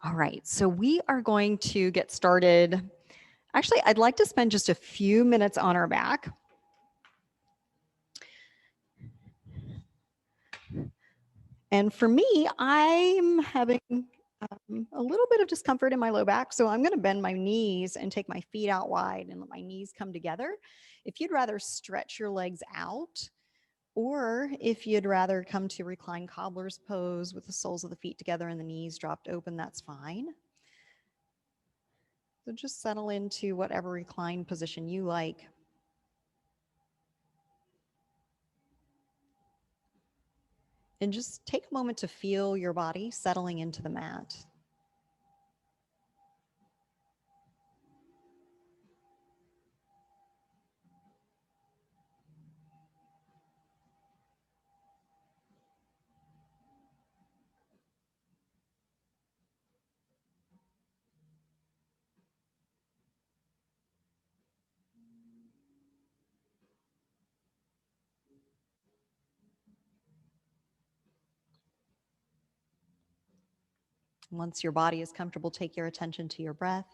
All right, so we are going to get started. Actually, I'd like to spend just a few minutes on our back. And for me, I'm having a little bit of discomfort in my low back, so I'm going to bend my knees and take my feet out wide and let my knees come together. If you'd rather stretch your legs out, or if you'd rather come to recline cobbler's pose with the soles of the feet together and the knees dropped open, that's fine. So just settle into whatever reclined position you like. And just take a moment to feel your body settling into the mat. Once your body is comfortable, take your attention to your breath.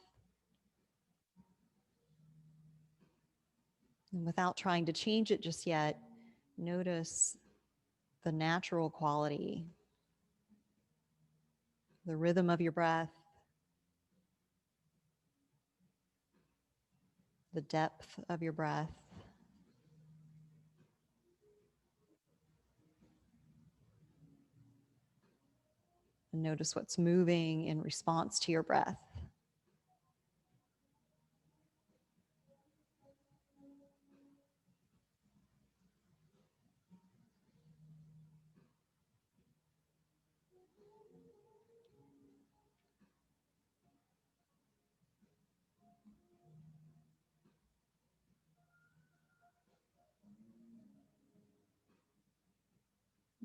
And without trying to change it just yet, notice the natural quality, the rhythm of your breath, the depth of your breath. And notice what's moving in response to your breath.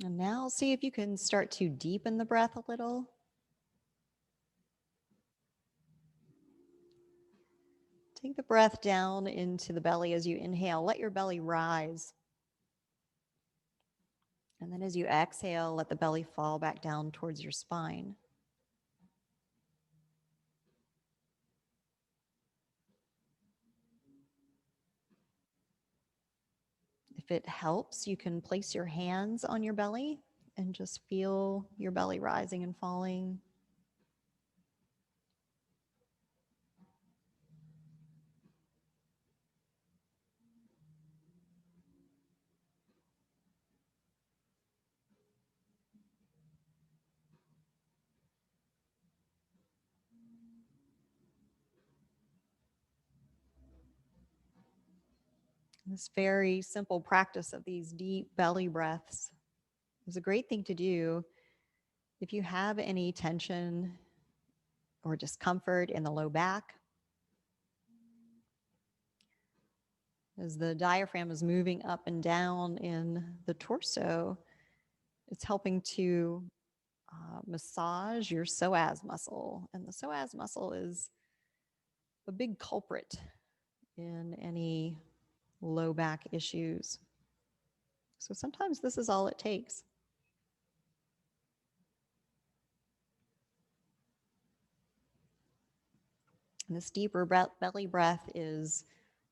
And now see if you can start to deepen the breath a little. Take the breath down into the belly as you inhale. Let your belly rise. And then as you exhale, let the belly fall back down towards your spine. If it helps, you can place your hands on your belly and just feel your belly rising and falling. This very simple practice of these deep belly breaths is a great thing to do if you have any tension or discomfort in the low back. As the diaphragm is moving up and down in the torso, it's helping to massage your psoas muscle. And the psoas muscle is a big culprit in any low back issues. So sometimes this is all it takes. And this deeper belly breath is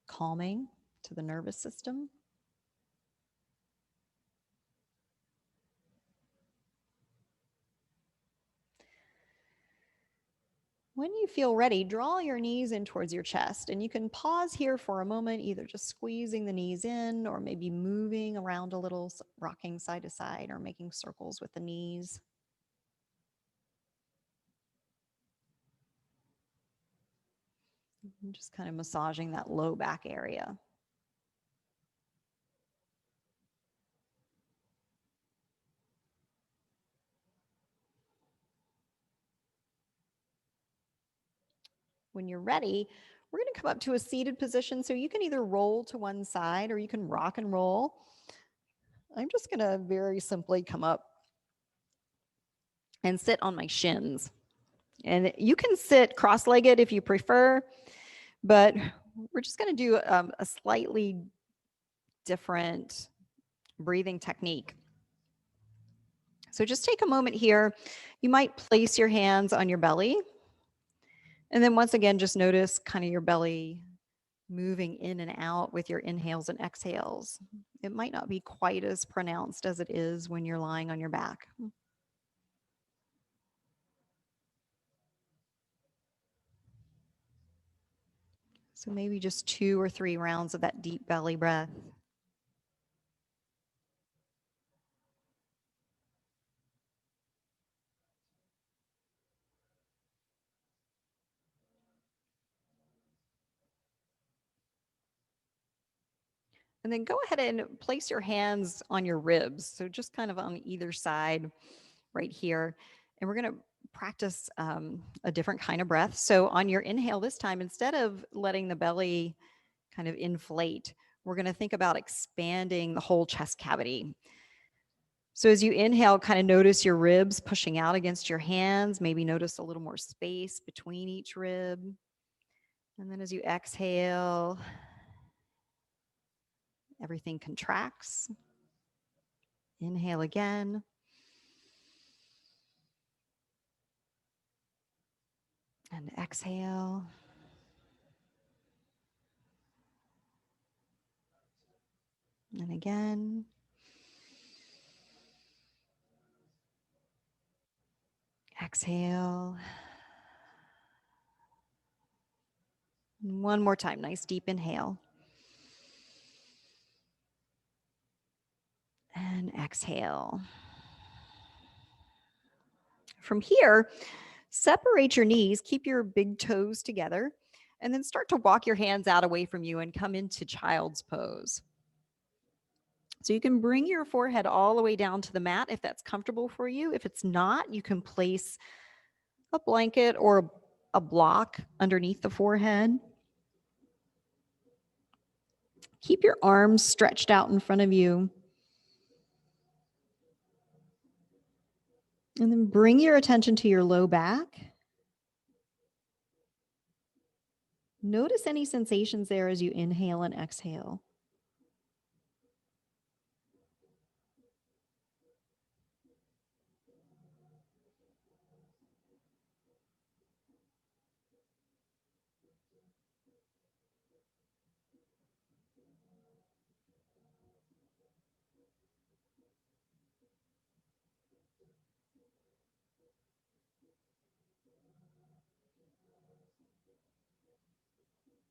calming to the nervous system. When you feel ready, draw your knees in towards your chest, and you can pause here for a moment, either just squeezing the knees in or maybe moving around a little, rocking side to side or making circles with the knees. And just kind of massaging that low back area. When you're ready, we're going to come up to a seated position. So you can either roll to one side or you can rock and roll. I'm just going to very simply come up and sit on my shins. And you can sit cross-legged if you prefer, but we're just going to do a slightly different breathing technique. So just take a moment here. You might place your hands on your belly. And then once again, just notice kind of your belly moving in and out with your inhales and exhales. It might not be quite as pronounced as it is when you're lying on your back. So maybe just 2 or 3 rounds of that deep belly breath. And then go ahead and place your hands on your ribs. So just kind of on either side right here. And we're going to practice a different kind of breath. So on your inhale this time, instead of letting the belly kind of inflate, we're going to think about expanding the whole chest cavity. So as you inhale, kind of notice your ribs pushing out against your hands. Maybe notice a little more space between each rib. And then as you exhale, everything contracts. Inhale again. And exhale. And again. Exhale. And one more time. Nice deep inhale. And exhale. From here, separate your knees, keep your big toes together, and then start to walk your hands out away from you and come into child's pose. So you can bring your forehead all the way down to the mat if that's comfortable for you. If it's not, you can place a blanket or a block underneath the forehead. Keep your arms stretched out in front of you. And then bring your attention to your low back. Notice any sensations there as you inhale and exhale.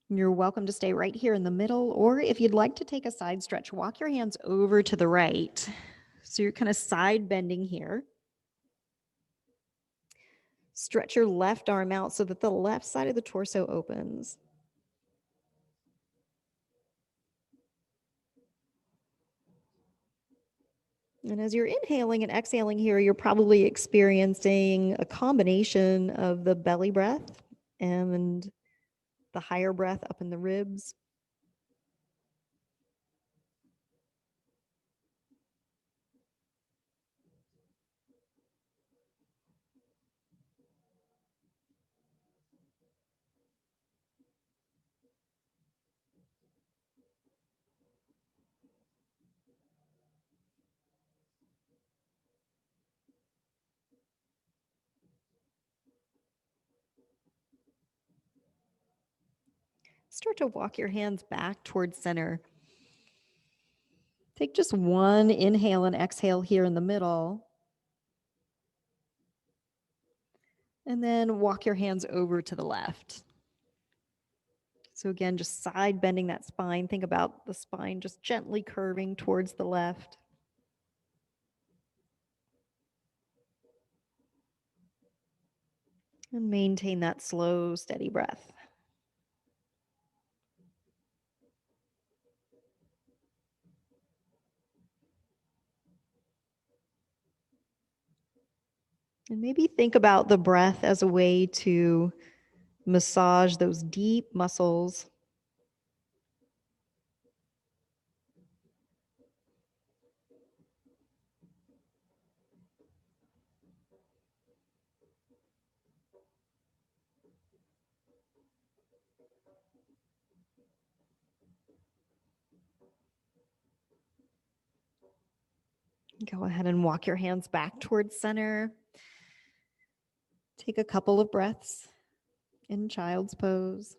You're welcome to stay right here in the middle, or if you'd like to take a side stretch, walk your hands over to the right. So you're kind of side bending here. Stretch your left arm out so that the left side of the torso opens. And as you're inhaling and exhaling here, you're probably experiencing a combination of the belly breath and the higher breath up in the ribs. Start to walk your hands back towards center. Take just one inhale and exhale here in the middle. And then walk your hands over to the left. So again, just side bending that spine. Think about the spine just gently curving towards the left. And maintain that slow, steady breath. And maybe think about the breath as a way to massage those deep muscles. Go ahead and walk your hands back towards center. Take a couple of breaths in child's pose.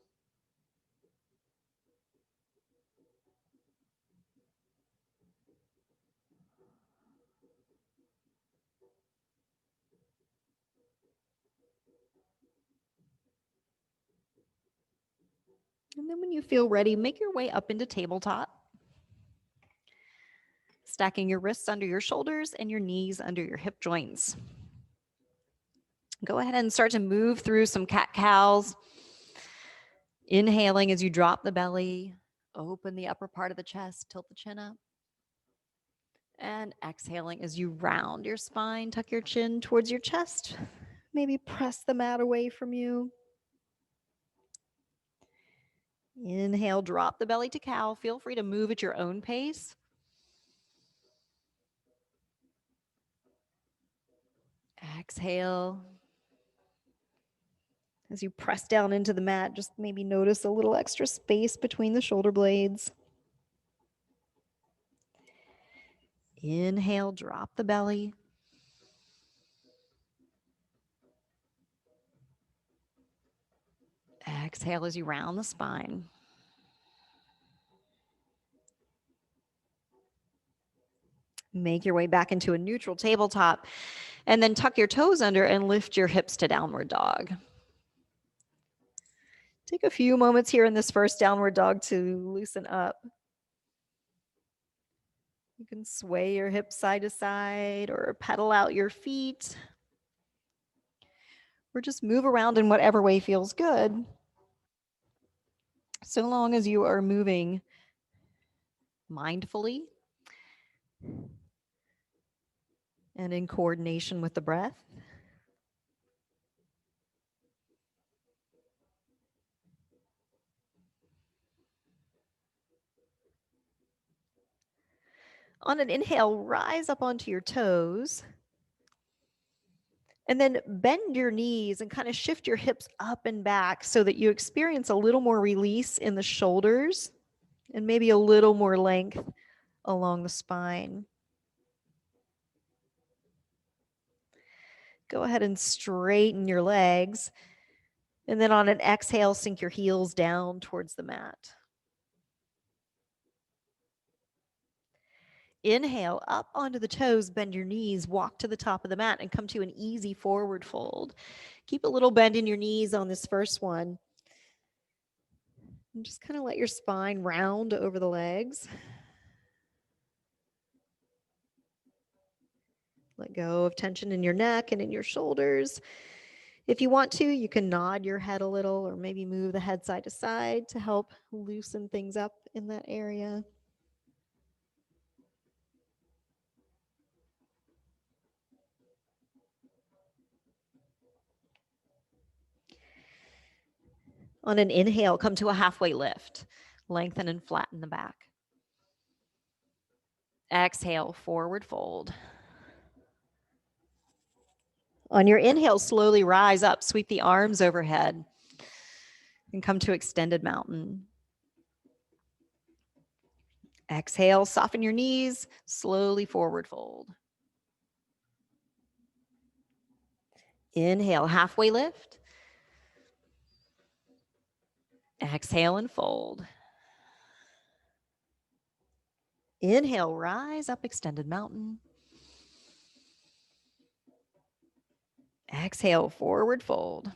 And then when you feel ready, make your way up into tabletop. Stacking your wrists under your shoulders and your knees under your hip joints. Go ahead and start to move through some cat-cows. Inhaling as you drop the belly, open the upper part of the chest, tilt the chin up. And exhaling as you round your spine, tuck your chin towards your chest. Maybe press the mat away from you. Inhale, drop the belly to cow. Feel free to move at your own pace. Exhale. As you press down into the mat, just maybe notice a little extra space between the shoulder blades. Inhale, drop the belly. Exhale as you round the spine. Make your way back into a neutral tabletop, and then tuck your toes under and lift your hips to downward dog. Take a few moments here in this first downward dog to loosen up. You can sway your hips side to side or pedal out your feet, or just move around in whatever way feels good. So long as you are moving mindfully and in coordination with the breath. On an inhale, rise up onto your toes. And then bend your knees and kind of shift your hips up and back so that you experience a little more release in the shoulders and maybe a little more length along the spine. Go ahead and straighten your legs. And then on an exhale, sink your heels down towards the mat. Inhale, up onto the toes, bend your knees, walk to the top of the mat, and come to an easy forward fold. Keep a little bend in your knees on this first one. And just kind of let your spine round over the legs. Let go of tension in your neck and in your shoulders. If you want to, you can nod your head a little or maybe move the head side to side to help loosen things up in that area. On an inhale, come to a halfway lift. Lengthen and flatten the back. Exhale, forward fold. On your inhale, slowly rise up, sweep the arms overhead, and come to extended mountain. Exhale, soften your knees, slowly forward fold. Inhale, halfway lift. Exhale and fold. Inhale, rise up, extended mountain. Exhale, forward fold.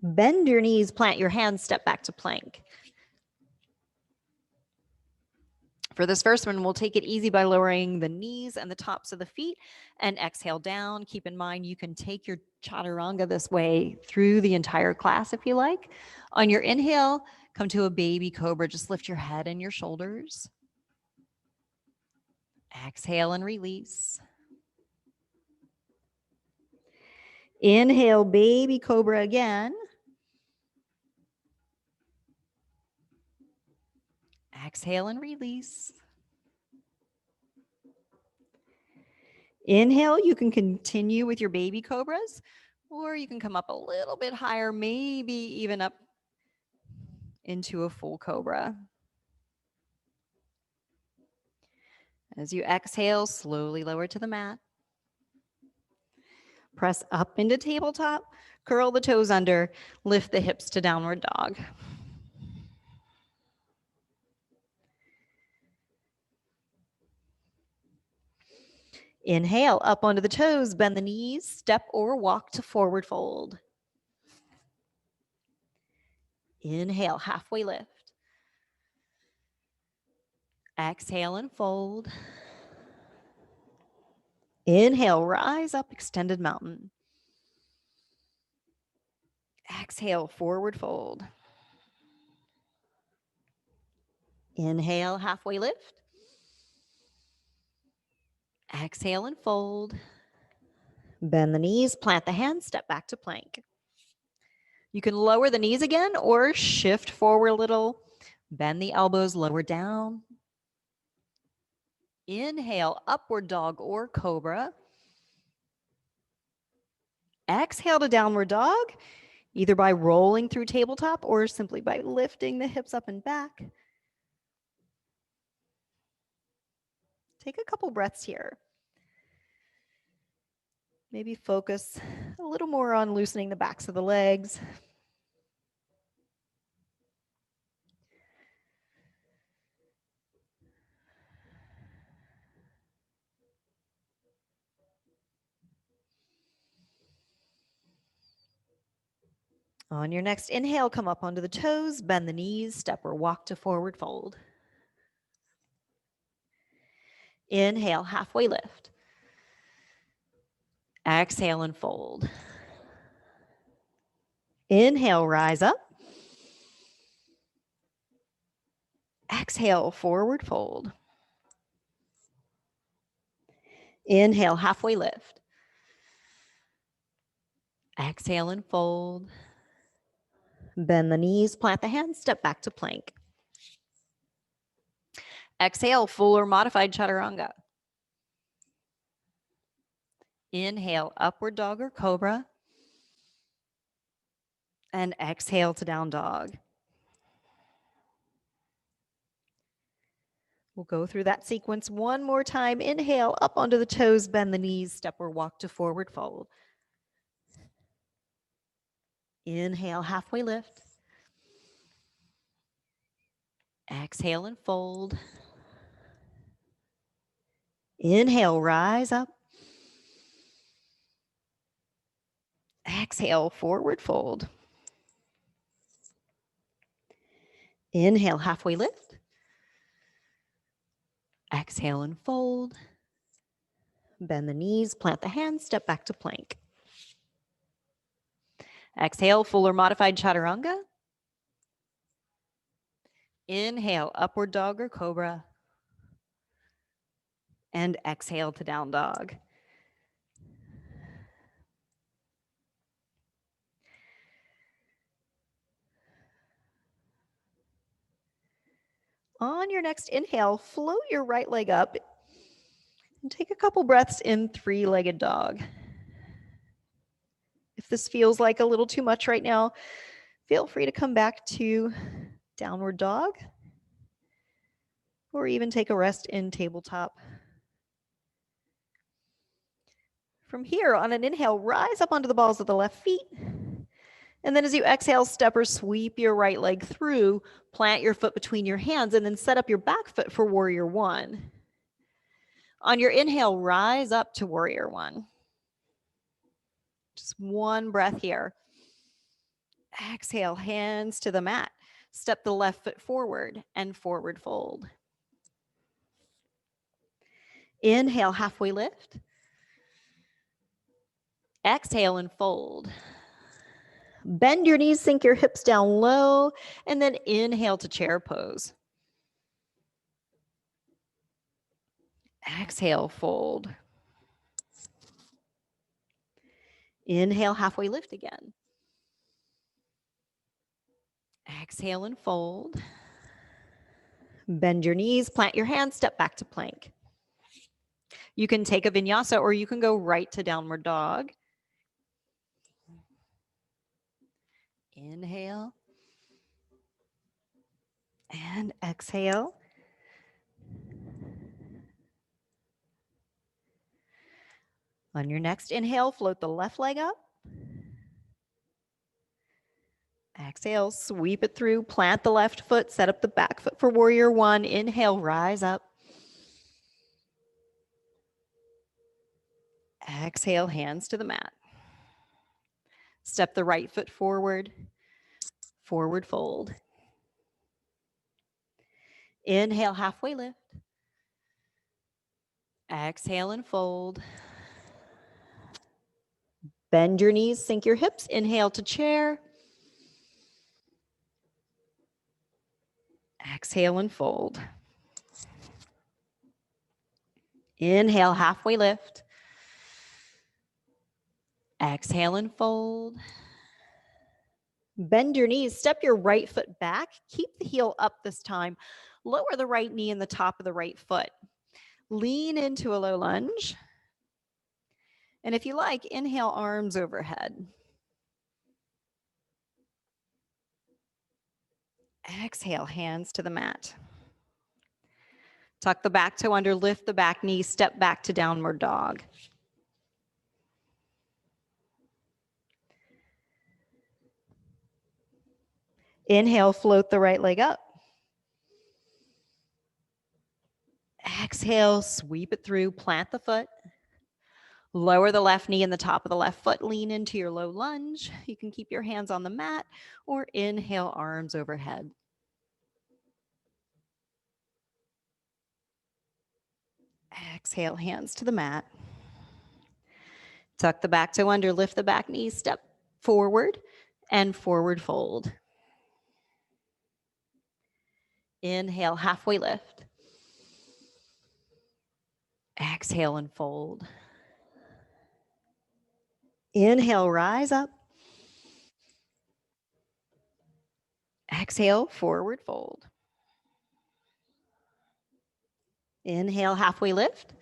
Bend your knees, plant your hands, step back to plank. For this first one, we'll take it easy by lowering the knees and the tops of the feet and exhale down. Keep in mind, you can take your chaturanga this way through the entire class if you like. On your inhale, come to a baby cobra. Just lift your head and your shoulders. Exhale and release. Inhale, baby cobra again. Exhale and release. Inhale, you can continue with your baby cobras, or you can come up a little bit higher, maybe even up into a full cobra. As you exhale, slowly lower to the mat. Press up into tabletop, curl the toes under, lift the hips to downward dog. Inhale, up onto the toes, bend the knees, step or walk to forward fold. Inhale, halfway lift. Exhale and fold. Inhale, rise up, extended mountain. Exhale, forward fold. Inhale, halfway lift. Exhale and fold. Bend the knees, plant the hands, step back to plank. You can lower the knees again or shift forward a little. Bend the elbows, lower down. Inhale, upward dog or cobra. Exhale to downward dog, either by rolling through tabletop or simply by lifting the hips up and back. Take a couple breaths here. Maybe focus a little more on loosening the backs of the legs. On your next inhale, come up onto the toes, bend the knees, step or walk to forward fold. Inhale, halfway lift. Exhale and fold. Inhale, rise up. Exhale, forward fold. Inhale, halfway lift. Exhale and fold. Bend the knees, plant the hands, step back to plank. Exhale, full or modified chaturanga. Inhale, upward dog or cobra. And exhale to down dog. We'll go through that sequence one more time. Inhale, up onto the toes, bend the knees, step or walk to forward fold. Inhale, halfway lift. Exhale and fold. Inhale, rise up. Exhale, forward fold. Inhale, halfway lift. Exhale and fold. Bend the knees, plant the hands, step back to plank. Exhale, full or modified chaturanga. Inhale, upward dog or cobra. And exhale to down dog. On your next inhale, float your right leg up and take a couple breaths in three-legged dog. If this feels like a little too much right now, feel free to come back to downward dog or even take a rest in tabletop. From here, on an inhale, rise up onto the balls of the left feet. And then as you exhale, step or sweep your right leg through, plant your foot between your hands, and then set up your back foot for warrior one. On your inhale, rise up to warrior one. Just one breath here. Exhale, hands to the mat. Step the left foot forward and forward fold. Inhale, halfway lift. Exhale and fold. Bend your knees, sink your hips down low, and then inhale to chair pose. Exhale, fold. Inhale, halfway lift again. Exhale and fold. Bend your knees, plant your hands, step back to plank. You can take a vinyasa or you can go right to downward dog. Inhale. And exhale. On your next inhale, float the left leg up. Exhale, sweep it through, plant the left foot, set up the back foot for warrior one. Inhale, rise up. Exhale, hands to the mat. Step the right foot forward, forward fold. Inhale, halfway lift. Exhale and fold. Bend your knees, sink your hips. Inhale to chair. Exhale and fold. Inhale, halfway lift. Exhale and fold. Bend your knees, step your right foot back. Keep the heel up this time. Lower the right knee in the top of the right foot. Lean into a low lunge. And if you like, inhale, arms overhead. Exhale, hands to the mat. Tuck the back toe under, lift the back knee, step back to downward dog. Inhale, float the right leg up. Exhale, sweep it through, plant the foot. Lower the left knee in the top of the left foot, lean into your low lunge. You can keep your hands on the mat or inhale, arms overhead. Exhale, hands to the mat. Tuck the back toe under, lift the back knee, step forward and forward fold. Inhale, halfway lift. Exhale and fold. Inhale, rise up. Exhale, forward fold. Inhale, halfway lift.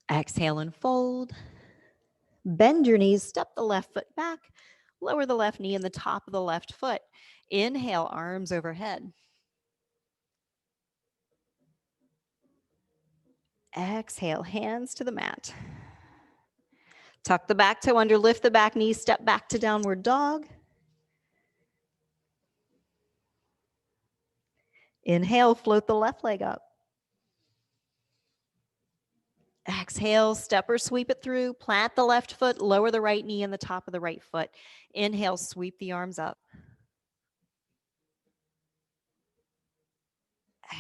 Exhale and fold. Bend your knees, step the left foot back. Lower the left knee in the top of the left foot. Inhale, arms overhead. Exhale, hands to the mat. Tuck the back toe under, lift the back knee, step back to downward dog. Inhale, float the left leg up. Exhale, step or sweep it through, plant the left foot, lower the right knee in the top of the right foot. Inhale, sweep the arms up.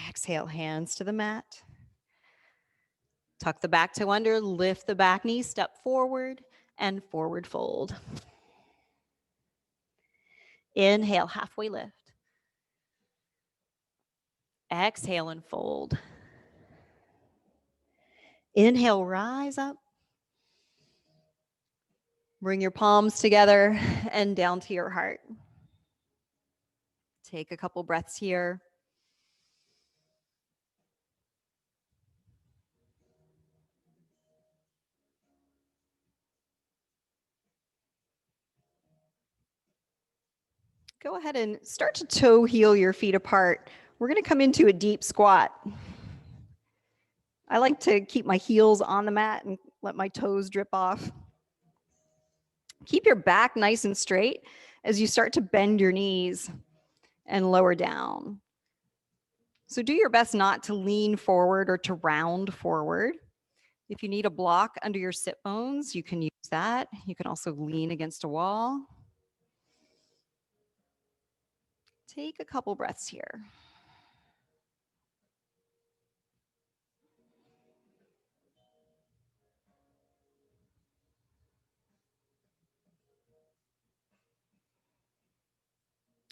Exhale, hands to the mat. Tuck the back toe under, lift the back knee, step forward and forward fold. Inhale, halfway lift. Exhale and fold. Inhale, rise up. Bring your palms together and down to your heart. Take a couple breaths here. Go ahead and start to toe heel your feet apart. We're going to come into a deep squat. I like to keep my heels on the mat and let my toes drip off. Keep your back nice and straight as you start to bend your knees and lower down. So do your best not to lean forward or to round forward. If you need a block under your sit bones, you can use that. You can also lean against a wall. Take a couple breaths here.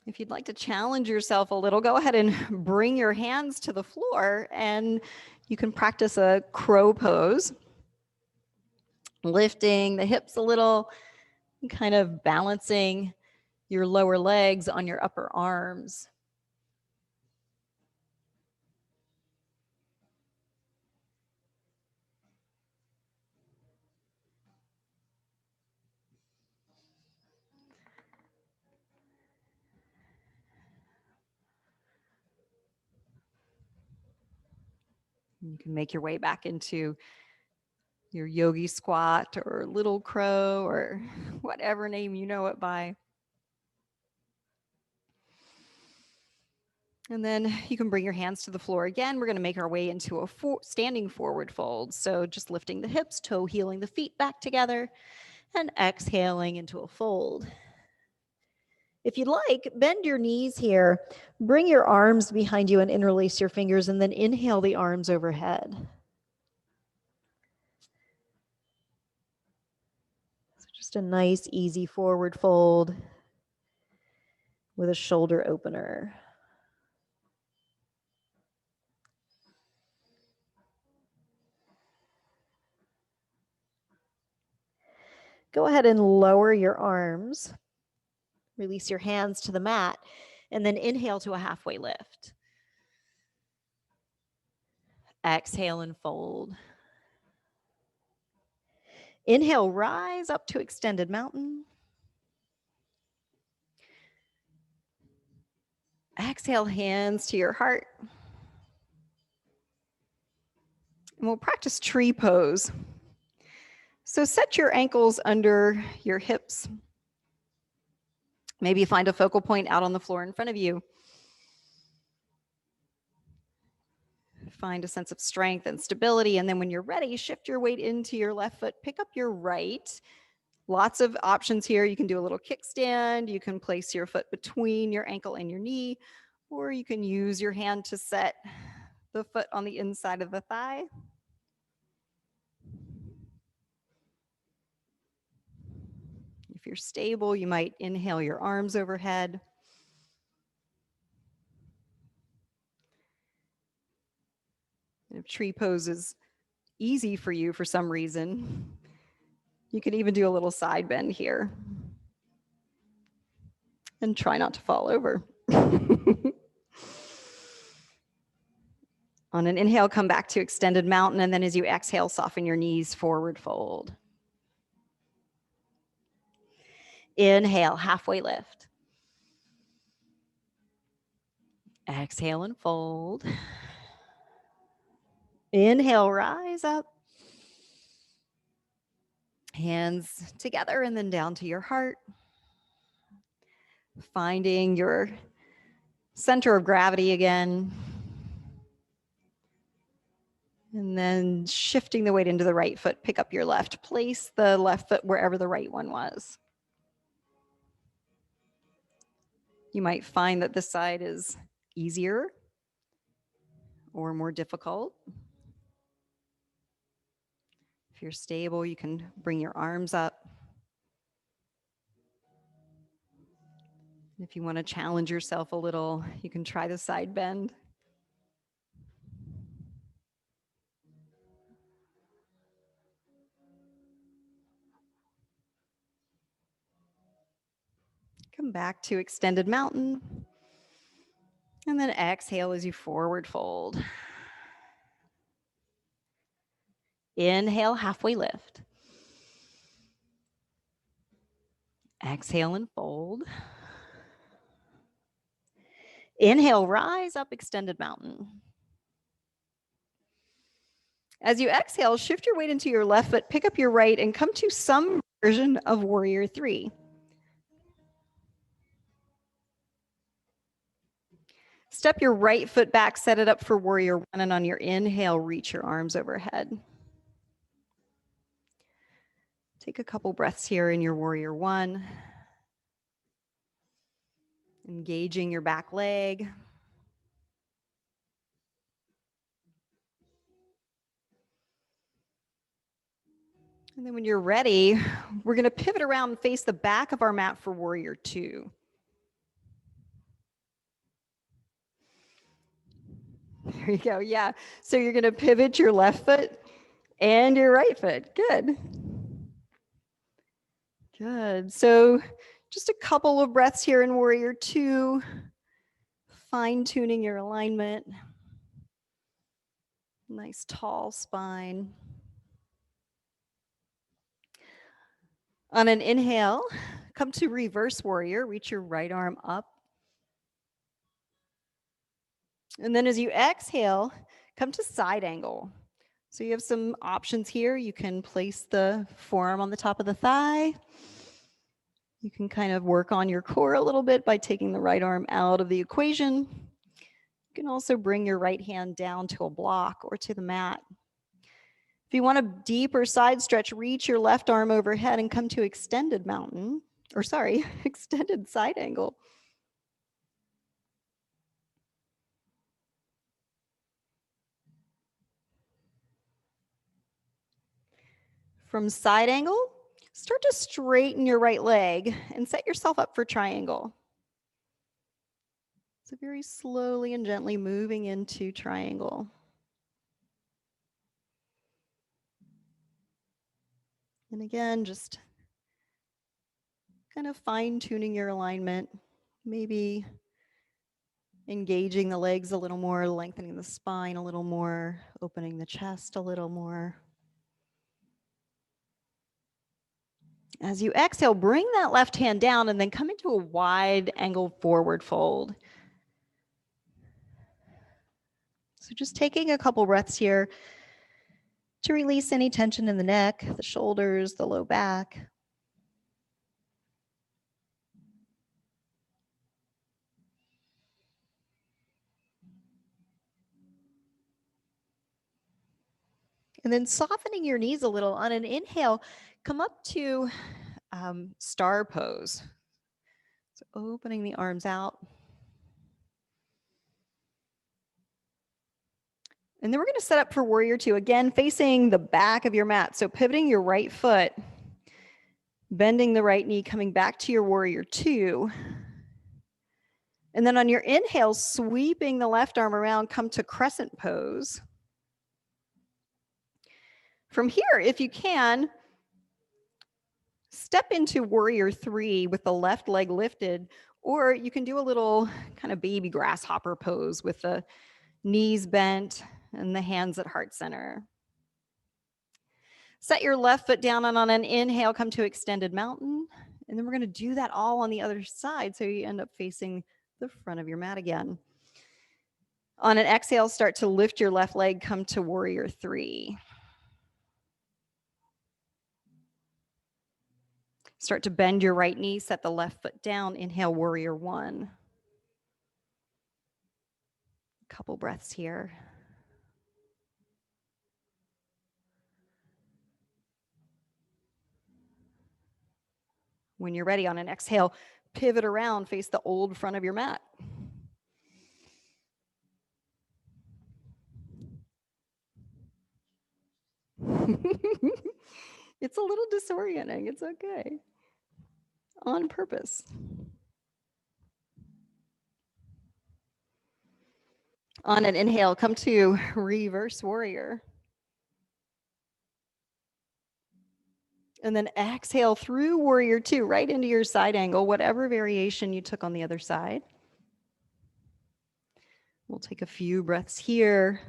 If you'd like to challenge yourself a little, go ahead and bring your hands to the floor and you can practice a crow pose. Lifting the hips a little, and kind of balancing your lower legs on your upper arms. You can make your way back into your yogi squat or little crow or whatever name you know it by. And then you can bring your hands to the floor again. We're going to make our way into a standing forward fold. So just lifting the hips, toe heeling the feet back together, and exhaling into a fold. If you'd like, bend your knees here. Bring your arms behind you and interlace your fingers, and then inhale the arms overhead. So just a nice, easy forward fold with a shoulder opener. Go ahead and lower your arms. Release your hands to the mat, and then inhale to a halfway lift. Exhale and fold. Inhale, rise up to extended mountain. Exhale, hands to your heart. And we'll practice tree pose. So set your ankles under your hips. Maybe find a focal point out on the floor in front of you. Find a sense of strength and stability. And then when you're ready, shift your weight into your left foot, pick up your right. Lots of options here. You can do a little kickstand. You can place your foot between your ankle and your knee, or you can use your hand to set the foot on the inside of the thigh. If you're stable, you might inhale your arms overhead. If tree pose is easy for you for some reason, you can even do a little side bend here. And try not to fall over. On an inhale, come back to extended mountain, and then as you exhale, soften your knees, forward fold. Inhale, halfway lift. Exhale and fold. Inhale, rise up. Hands together and then down to your heart. Finding your center of gravity again. And then shifting the weight into the right foot, pick up your left. Place the left foot wherever the right one was. You might find that this side is easier or more difficult. If you're stable, you can bring your arms up. If you want to challenge yourself a little, you can try the side bend. Come back to extended mountain. And then exhale as you forward fold. Inhale, halfway lift. Exhale and fold. Inhale, rise up, extended mountain. As you exhale, shift your weight into your left foot, pick up your right, and come to some version of Warrior 3. Step your right foot back, set it up for Warrior 1, and on your inhale, reach your arms overhead. Take a couple breaths here in your Warrior 1. Engaging your back leg. And then when you're ready, we're going to pivot around and face the back of our mat for Warrior 2. There you go. Yeah. So you're going to pivot your left foot and your right foot. Good. Good. So just a couple of breaths here in Warrior 2, fine-tuning your alignment. Nice tall spine. On an inhale, come to reverse warrior. Reach your right arm up. And then as you exhale, come to side angle. So you have some options here. You can place the forearm on the top of the thigh. You can kind of work on your core a little bit by taking the right arm out of the equation. You can also bring your right hand down to a block or to the mat. If you want a deeper side stretch, reach your left arm overhead and come to extended mountain, or sorry, extended side angle. From side angle, start to straighten your right leg and set yourself up for triangle. So very slowly and gently moving into triangle. And again, just kind of fine-tuning your alignment, maybe engaging the legs a little more, lengthening the spine a little more, opening the chest a little more. As you exhale, bring that left hand down and then come into a wide angle forward fold. So just taking a couple breaths here to release any tension in the neck, the shoulders, the low back. And then softening your knees a little on an inhale, come up to star pose. So opening the arms out. And then we're going to set up for warrior two, again, facing the back of your mat. So pivoting your right foot, bending the right knee, coming back to your warrior two. And then on your inhale, sweeping the left arm around, come to crescent pose. From here, if you can, step into warrior three with the left leg lifted, or you can do a little kind of baby grasshopper pose with the knees bent and the hands at heart center. Set your left foot down, and on an inhale, come to extended mountain. And then we're going to do that all on the other side, so you end up facing the front of your mat again. On an exhale, start to lift your left leg, come to warrior three. Start to bend your right knee, set the left foot down, inhale warrior one. A couple breaths here. When you're ready, on an exhale, pivot around, face the old front of your mat. It's a little disorienting. It's okay. On purpose. On an inhale, come to reverse warrior. And then exhale through warrior two, right into your side angle, whatever variation you took on the other side. We'll take a few breaths here.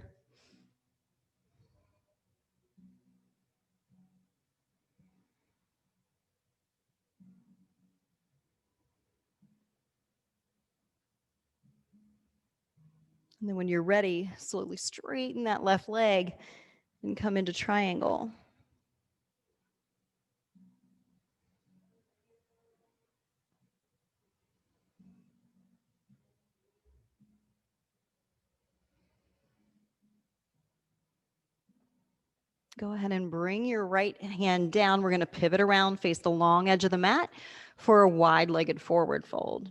And then when you're ready, slowly straighten that left leg and come into triangle. Go ahead and bring your right hand down. We're going to pivot around, face the long edge of the mat for a wide-legged forward fold.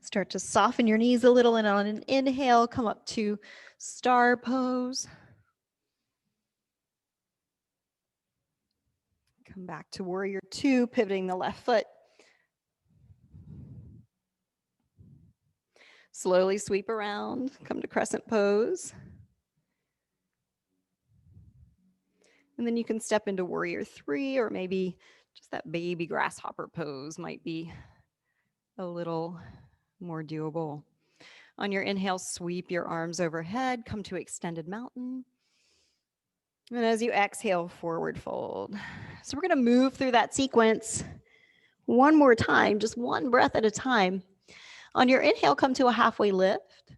Start to soften your knees a little, and on an inhale, come up to star pose. Come back to warrior two, pivoting the left foot. Slowly sweep around, come to crescent pose. And then you can step into warrior three, or maybe just that baby grasshopper pose might be a little more doable. On your inhale, sweep your arms overhead, come to extended mountain. And as you exhale, forward fold. So we're going to move through that sequence one more time, just one breath at a time. On your inhale, come to a halfway lift.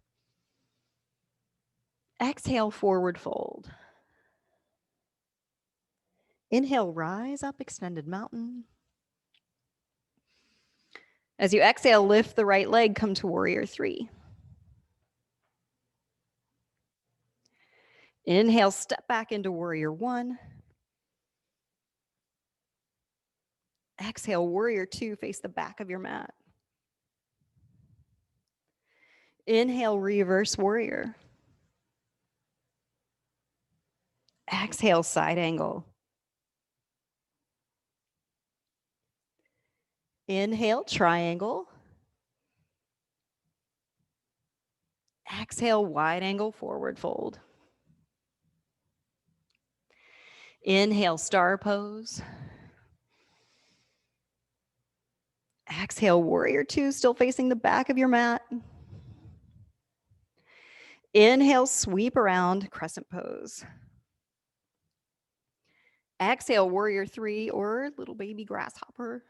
Exhale, forward fold. Inhale, rise up, extended mountain. As you exhale, lift the right leg, come to warrior three. Inhale, step back into warrior one. Exhale, warrior two, face the back of your mat. Inhale, reverse warrior. Exhale, side angle. Inhale, triangle. Exhale, wide angle, forward fold. Inhale, star pose. Exhale, warrior two, still facing the back of your mat. Inhale, sweep around, crescent pose. Exhale, warrior three or little baby grasshopper.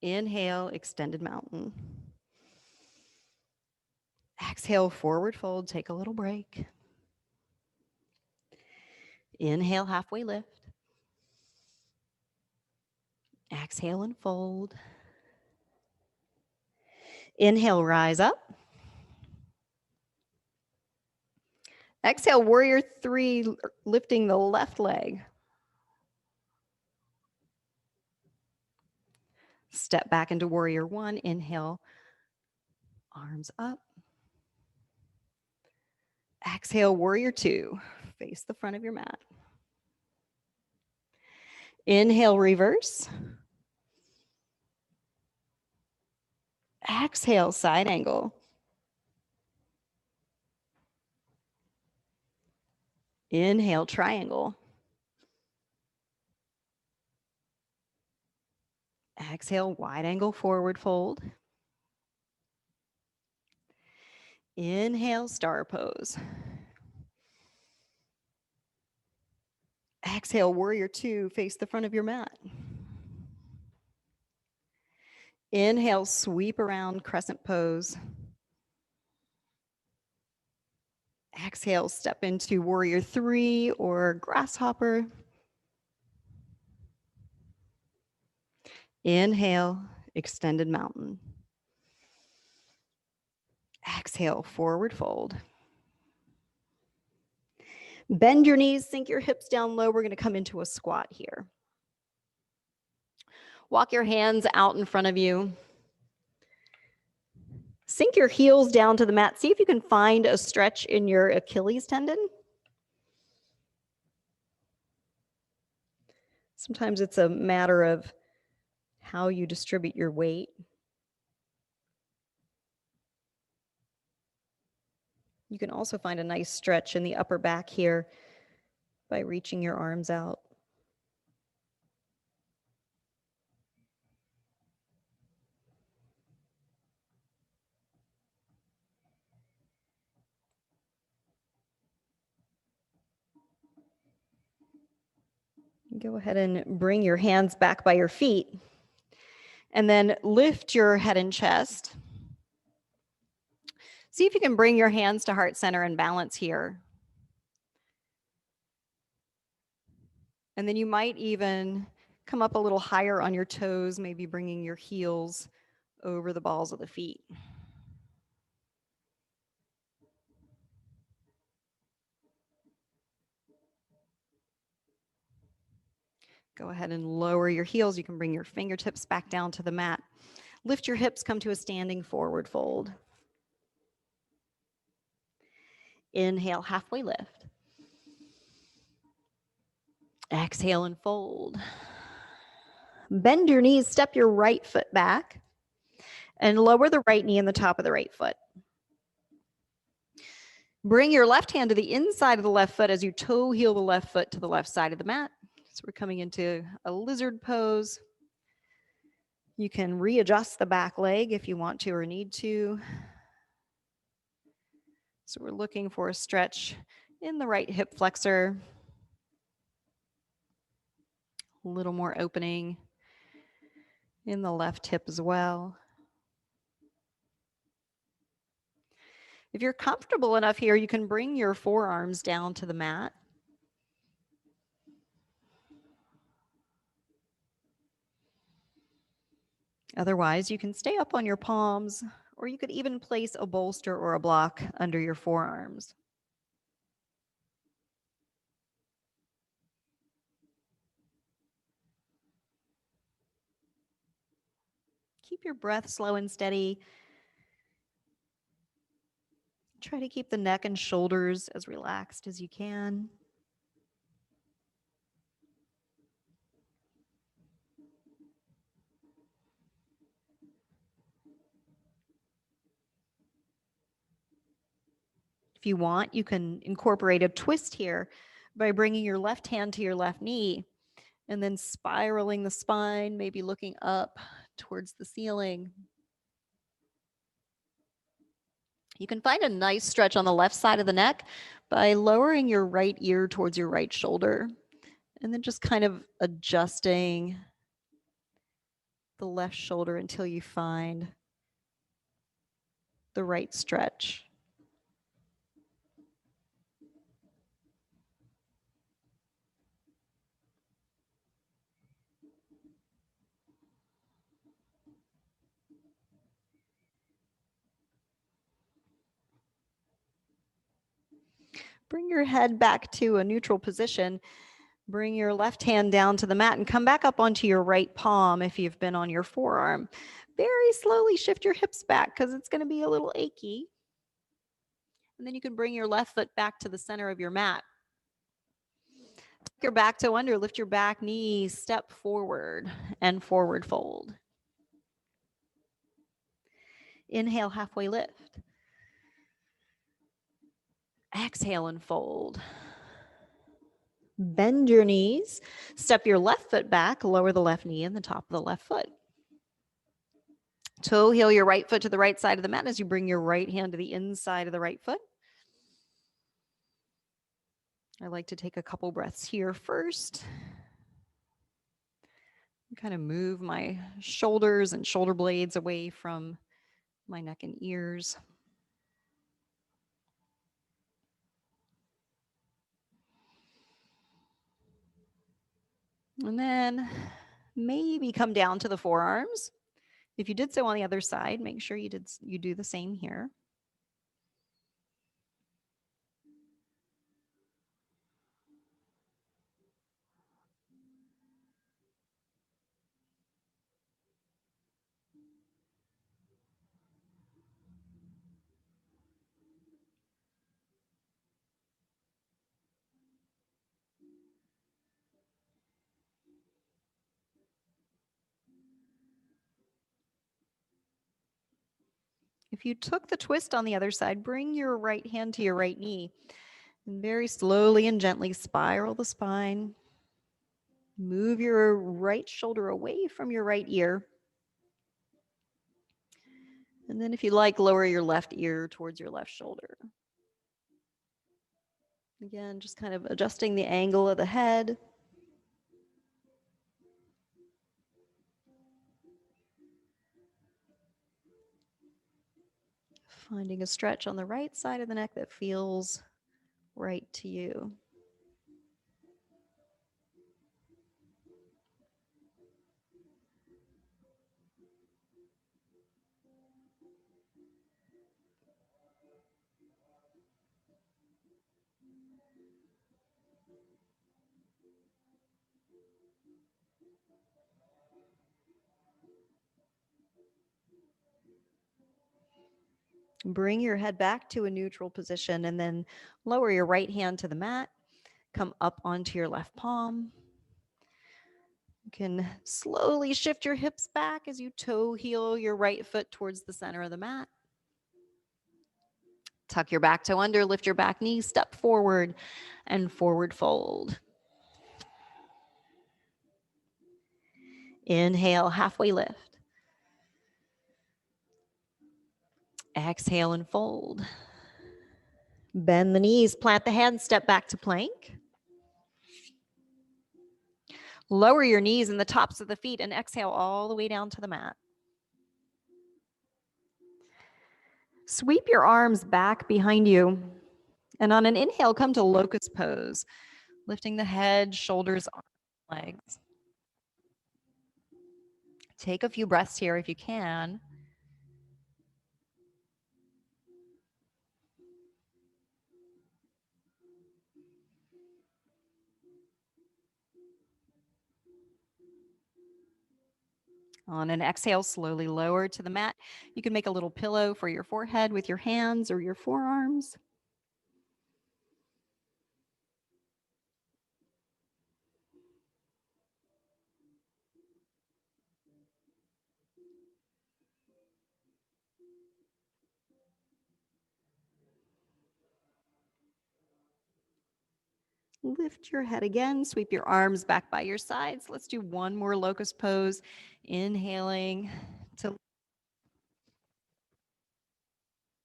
Inhale, extended mountain. Exhale, forward fold, take a little break. Inhale, halfway lift. Exhale and fold. Inhale, rise up. Exhale, warrior three, lifting the left leg. Step back into warrior one. Inhale, arms up. Exhale, warrior two, face the front of your mat. Inhale, reverse. Exhale, side angle. Inhale, triangle. Exhale, wide angle, forward fold. Inhale, star pose. Exhale, warrior two, face the front of your mat. Inhale, sweep around, crescent pose. Exhale, step into warrior three or grasshopper. Inhale, extended mountain. Exhale, forward fold. Bend your knees, sink your hips down low. We're going to come into a squat here. Walk your hands out in front of you. Sink your heels down to the mat. See if you can find a stretch in your Achilles tendon. Sometimes it's a matter of how you distribute your weight. You can also find a nice stretch in the upper back here by reaching your arms out. Go ahead and bring your hands back by your feet. And then lift your head and chest. See if you can bring your hands to heart center and balance here. And then you might even come up a little higher on your toes, maybe bringing your heels over the balls of the feet. Go ahead and lower your heels. You can bring your fingertips back down to the mat. Lift your hips, come to a standing forward fold. Inhale, halfway lift. Exhale and fold. Bend your knees, step your right foot back, and lower the right knee in the top of the right foot. Bring your left hand to the inside of the left foot as you toe heel the left foot to the left side of the mat. So we're coming into a lizard pose. You can readjust the back leg if you want to or need to. So we're looking for a stretch in the right hip flexor. A little more opening in the left hip as well. If you're comfortable enough here, you can bring your forearms down to the mat. Otherwise, you can stay up on your palms, or you could even place a bolster or a block under your forearms. Keep your breath slow and steady. Try to keep the neck and shoulders as relaxed as you can. If you want, you can incorporate a twist here by bringing your left hand to your left knee and then spiraling the spine, maybe looking up towards the ceiling. You can find a nice stretch on the left side of the neck by lowering your right ear towards your right shoulder and then just kind of adjusting the left shoulder until you find the right stretch. Bring your head back to a neutral position. Bring your left hand down to the mat and come back up onto your right palm if you've been on your forearm. Very slowly shift your hips back because it's going to be a little achy. And then you can bring your left foot back to the center of your mat. Tuck your back toe under, lift your back knee, step forward and forward fold. Inhale, halfway lift. Exhale and fold. Bend your knees, step your left foot back, lower the left knee and the top of the left foot. Toe heel your right foot to the right side of the mat as you bring your right hand to the inside of the right foot. I like to take a couple breaths here first. Kind of move my shoulders and shoulder blades away from my neck and ears. And then maybe come down to the forearms. If you did so on the other side, make sure you do the same here. If you took the twist on the other side, bring your right hand to your right knee and very slowly and gently spiral the spine. Move your right shoulder away from your right ear. And then if you like, lower your left ear towards your left shoulder. Again, just kind of adjusting the angle of the head. Finding a stretch on the right side of the neck that feels right to you. Bring your head back to a neutral position and then lower your right hand to the mat. Come up onto your left palm. You can slowly shift your hips back as you toe heel your right foot towards the center of the mat. Tuck your back toe under, lift your back knee, step forward and forward fold. Inhale, halfway lift. Exhale and fold. Bend the knees, plant the hands, step back to plank. Lower your knees and the tops of the feet and exhale all the way down to the mat. Sweep your arms back behind you. And on an inhale, come to locust pose, lifting the head, shoulders, legs. Take a few breaths here if you can. On an exhale, slowly lower to the mat. You can make a little pillow for your forehead with your hands or your forearms. Lift your head again, sweep your arms back by your sides. Let's do one more locust pose. Inhaling to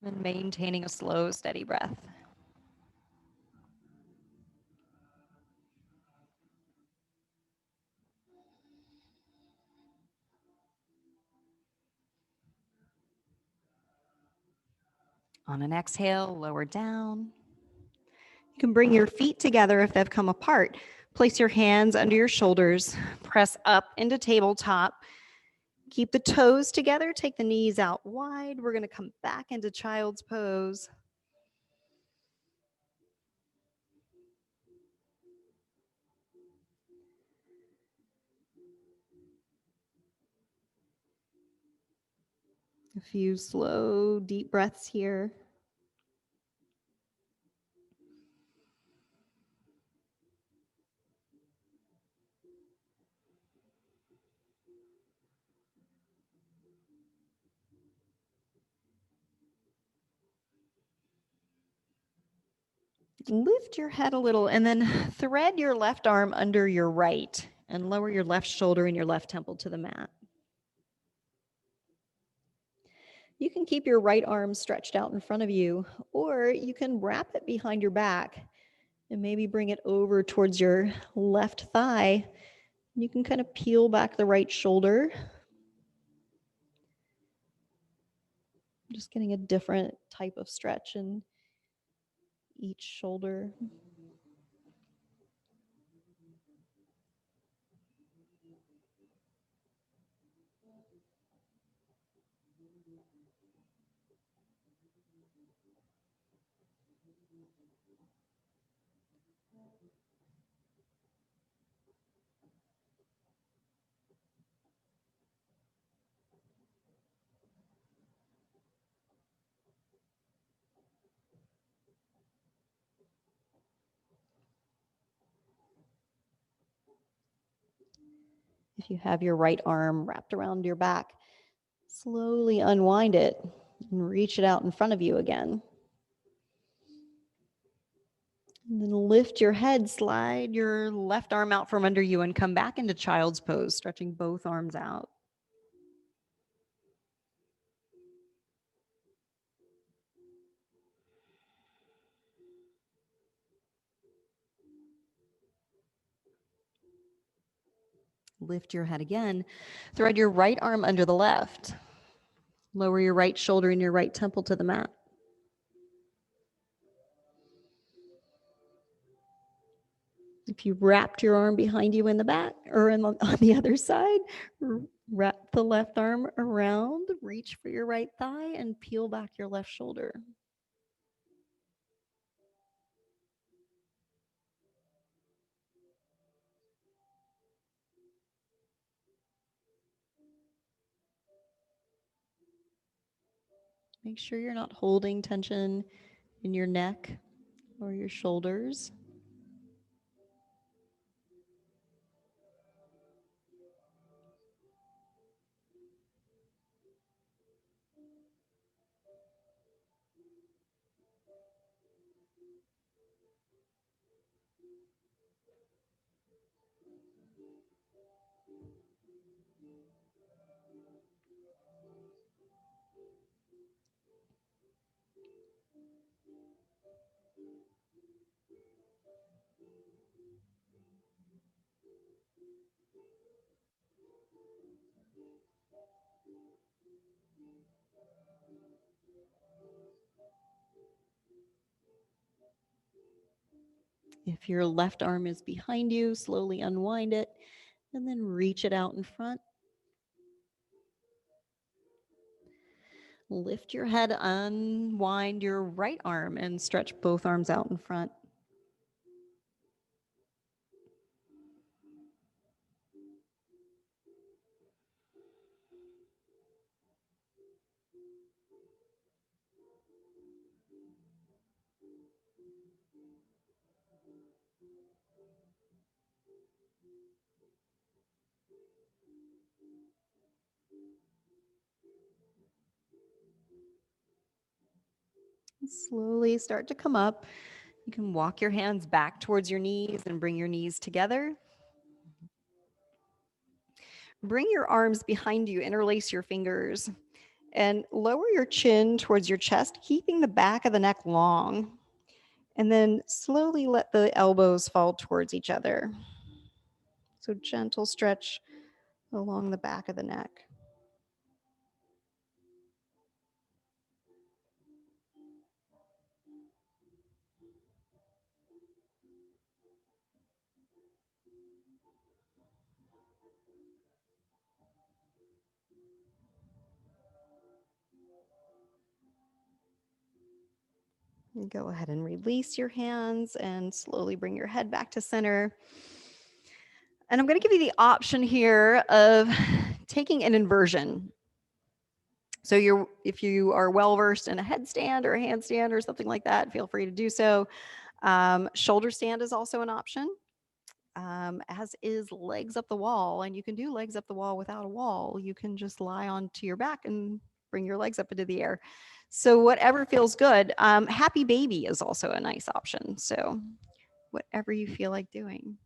and maintaining a slow, steady breath. On an exhale, lower down. You can bring your feet together if they've come apart. Place your hands under your shoulders. Press up into tabletop. Keep the toes together. Take the knees out wide. We're going to come back into child's pose. A few slow, deep breaths here. Lift your head a little and then thread your left arm under your right and lower your left shoulder and your left temple to the mat. You can keep your right arm stretched out in front of you, or you can wrap it behind your back and maybe bring it over towards your left thigh. You can kind of peel back the right shoulder. Just getting a different type of stretch in each shoulder. If you have your right arm wrapped around your back, slowly unwind it and reach it out in front of you again. And then lift your head, slide your left arm out from under you and come back into child's pose, stretching both arms out. Lift your head again. Thread your right arm under the left. Lower your right shoulder and your right temple to the mat. If you wrapped your arm behind you in the back or on the other side, wrap the left arm around, reach for your right thigh, and peel back your left shoulder. Make sure you're not holding tension in your neck or your shoulders. If your left arm is behind you, slowly unwind it and then reach it out in front. Lift your head, unwind your right arm, and stretch both arms out in front. Slowly start to come up. You can walk your hands back towards your knees and bring your knees together. Bring your arms behind you, interlace your fingers, and lower your chin towards your chest, keeping the back of the neck long. And then slowly let the elbows fall towards each other. So gentle stretch along the back of the neck. And go ahead and release your hands and slowly bring your head back to center. And I'm going to give you the option here of taking an inversion. So if you are well versed in a headstand or a handstand or something like that, feel free to do so. Shoulder stand is also an option, as is legs up the wall. And you can do legs up the wall without a wall. You can just lie onto your back and bring your legs up into the air. So whatever feels good. Happy baby is also a nice option. So whatever you feel like doing.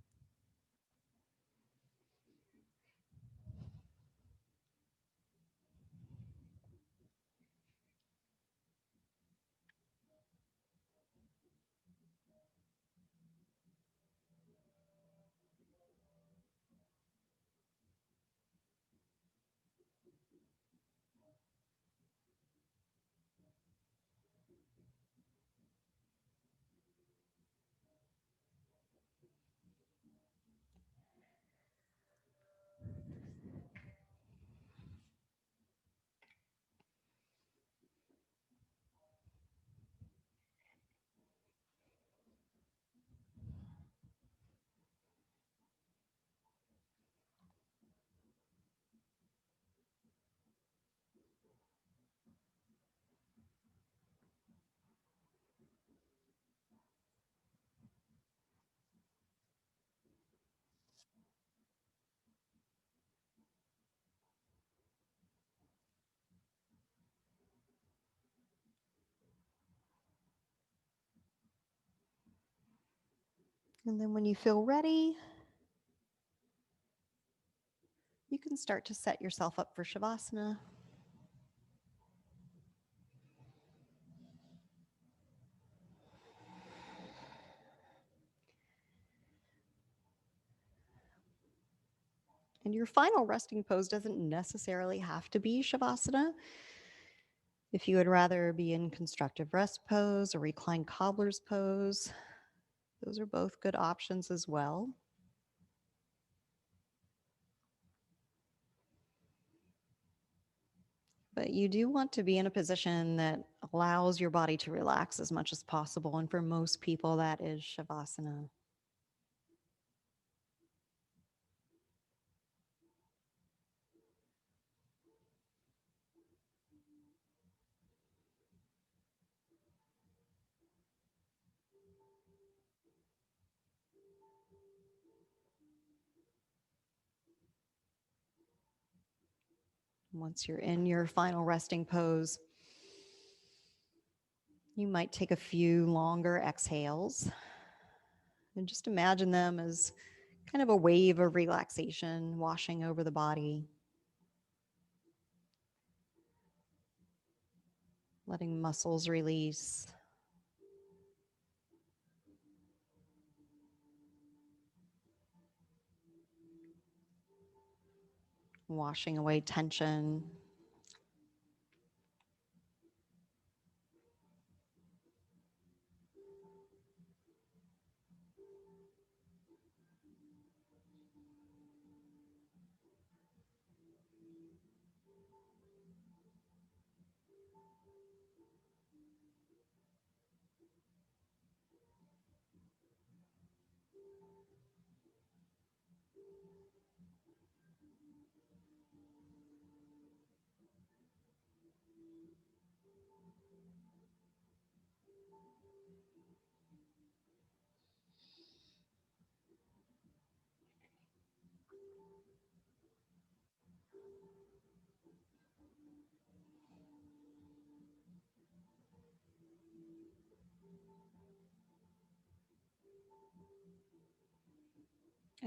And then when you feel ready, you can start to set yourself up for Shavasana. And your final resting pose doesn't necessarily have to be Shavasana. If you would rather be in constructive rest pose or reclined cobbler's pose, those are both good options as well. But you do want to be in a position that allows your body to relax as much as possible. And for most people, that is Shavasana. Once you're in your final resting pose, you might take a few longer exhales and just imagine them as kind of a wave of relaxation washing over the body, letting muscles release, washing away tension.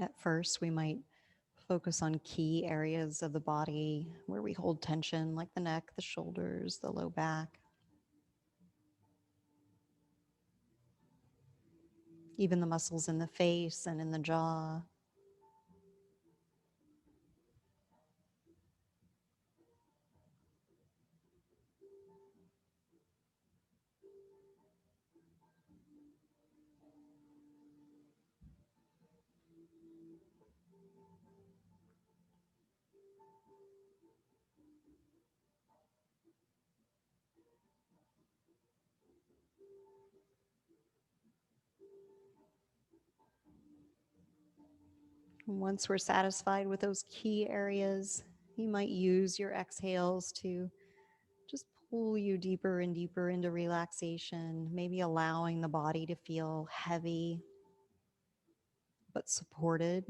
At first, we might focus on key areas of the body where we hold tension, like the neck, the shoulders, the low back, even the muscles in the face and in the jaw. Once we're satisfied with those key areas, you might use your exhales to just pull you deeper and deeper into relaxation, maybe allowing the body to feel heavy but supported.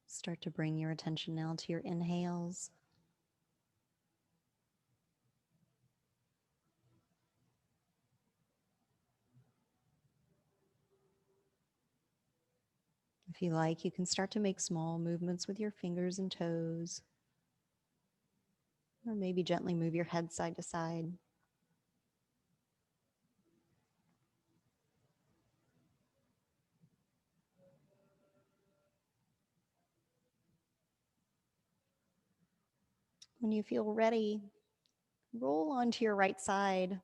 Start to bring your attention now to your inhales. you like, you can start to make small movements with your fingers and toes, or maybe gently move your head side to side. When you feel ready, roll onto your right side.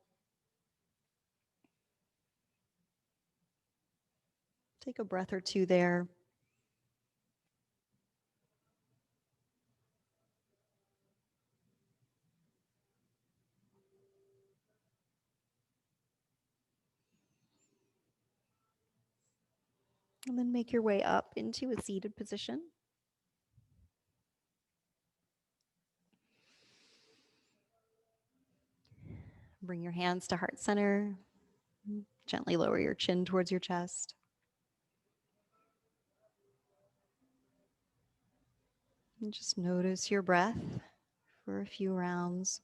Take a breath or two there. And then make your way up into a seated position. Bring your hands to heart center. Gently lower your chin towards your chest. And just notice your breath for a few rounds.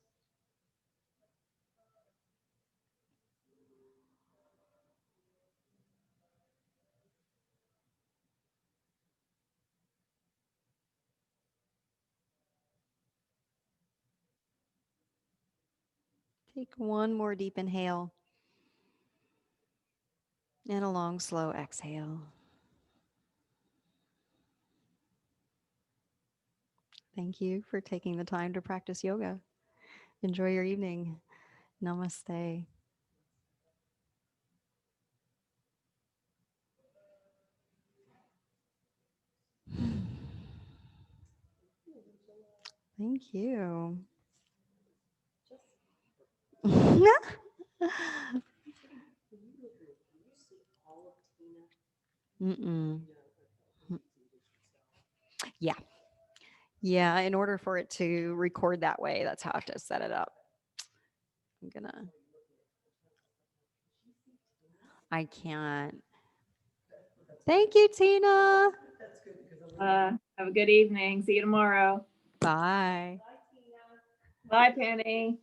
Take one more deep inhale and a long, slow exhale. Thank you for taking the time to practice yoga. Enjoy your evening. Namaste. Thank you. Mm-mm. Yeah. Yeah. In order for it to record that way, that's how I have to set it up. I can't. Thank you, Tina. Have a good evening. See you tomorrow. Bye. Bye, Penny.